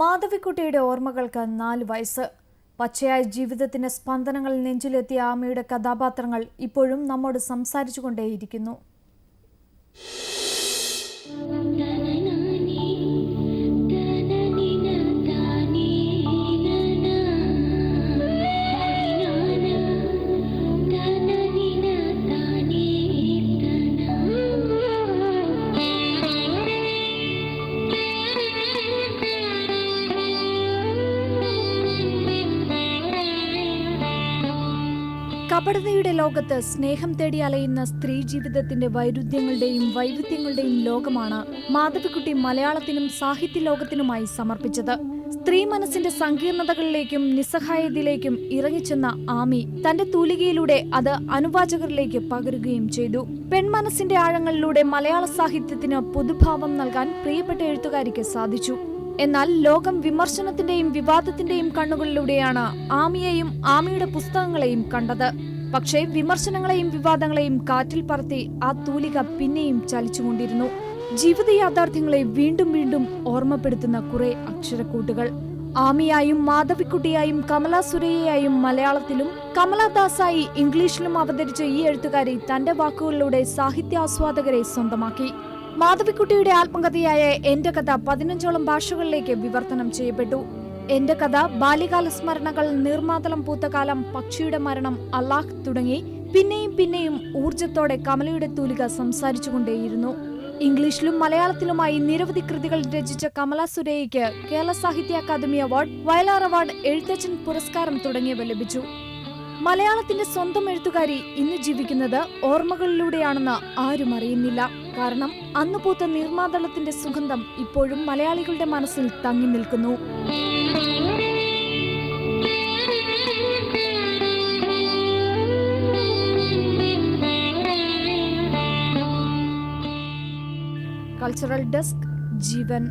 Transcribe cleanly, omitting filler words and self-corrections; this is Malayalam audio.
മാധവിക്കുട്ടിയുടെ ഓർമ്മകൾക്ക് 4 വയസ്സ്. പച്ചയായ ജീവിതത്തിന്റെ സ്പന്ദനങ്ങൾ നെഞ്ചിലെത്തിയ ആമയുടെ കഥാപാത്രങ്ങൾ ഇപ്പോഴും നമ്മോട് സംസാരിച്ചുകൊണ്ടേയിരിക്കുന്നു. കപടതയുടെ ലോകത്ത് സ്നേഹം തേടി അലയുന്ന സ്ത്രീ ജീവിതത്തിന്റെ വൈരുദ്ധ്യങ്ങളുടെയും വൈവിധ്യങ്ങളുടെയും ലോകമാണ് മാധവിക്കുട്ടി മലയാളത്തിനും സാഹിത്യ ലോകത്തിനുമായി സമർപ്പിച്ചത്. സ്ത്രീ മനസ്സിന്റെ സങ്കീർണതകളിലേക്കും നിസ്സഹായതയിലേക്കും ഇറങ്ങിച്ചെന്ന ആമി തന്റെ തൂലികയിലൂടെ അത് അനുവാചകരിലേക്ക് പകരുകയും ചെയ്തു. പെൺമനസ്സിന്റെ ആഴങ്ങളിലൂടെ മലയാള സാഹിത്യത്തിന് പുതുഭാവം നൽകാൻ പ്രിയപ്പെട്ട എഴുത്തുകാരിക്ക് സാധിച്ചു. എന്നാൽ ലോകം വിമർശനത്തിന്റെയും വിവാദത്തിന്റെയും കണ്ണുകളിലൂടെയാണ് ആമിയെയും ആമിയുടെ പുസ്തകങ്ങളെയും കണ്ടത്. പക്ഷേ വിമർശനങ്ങളെയും വിവാദങ്ങളെയും കാറ്റിൽ പറത്തി ആ തൂലിക പിന്നെയും ചലിച്ചുകൊണ്ടിരുന്നു. ജീവിത യാഥാർത്ഥ്യങ്ങളെ വീണ്ടും വീണ്ടും ഓർമ്മപ്പെടുത്തുന്ന കുറെ അക്ഷരക്കൂട്ടുകൾ. ആമിയായും മാധവിക്കുട്ടിയായും കമല സുരയ്യയായും മലയാളത്തിലും കമലദാസായി ഇംഗ്ലീഷിലും അവതരിച്ച ഈ എഴുത്തുകാരി തന്റെ വാക്കുകളിലൂടെ സാഹിത്യാസ്വാദകരെ സ്വന്തമാക്കി. മാധവിക്കുട്ടിയുടെ ആത്മകഥയായ എന്റെ കഥ 15ഓളം ഭാഷകളിലേക്ക് വിവർത്തനം ചെയ്യപ്പെട്ടു. എന്റെ കഥ, ബാല്യകാല സ്മരണകൾ, നീർമാതളം പൂത്തകാലം, പക്ഷിയുടെ മരണം, അല്ലാഹ് തുടങ്ങി പിന്നെയും പിന്നെയും ഊർജത്തോടെ കമലയുടെ തൂലിക സംസാരിച്ചുകൊണ്ടേയിരുന്നു. ഇംഗ്ലീഷിലും മലയാളത്തിലുമായി നിരവധി കൃതികൾ രചിച്ച കമല സുരയ്യയ്ക്ക് കേരള സാഹിത്യ അക്കാദമി അവാർഡ്, വയലാർ അവാർഡ്, എഴുത്തച്ഛൻ പുരസ്കാരം തുടങ്ങിയവ ലഭിച്ചു. മലയാളത്തിന്റെ സ്വന്തം എഴുത്തുകാരി ഇന്ന് ജീവിക്കുന്നത് ഓർമ്മകളിലൂടെയാണെന്ന് ആരും അറിയുന്നില്ല. കാരണം അന്ന് പൂത്ത നീർമാതളത്തിന്റെ സുഗന്ധം ഇപ്പോഴും മലയാളികളുടെ മനസ്സിൽ തങ്ങി നിൽക്കുന്നു. കൾച്ചറൽ ഡെസ്ക്, ജീവൻ.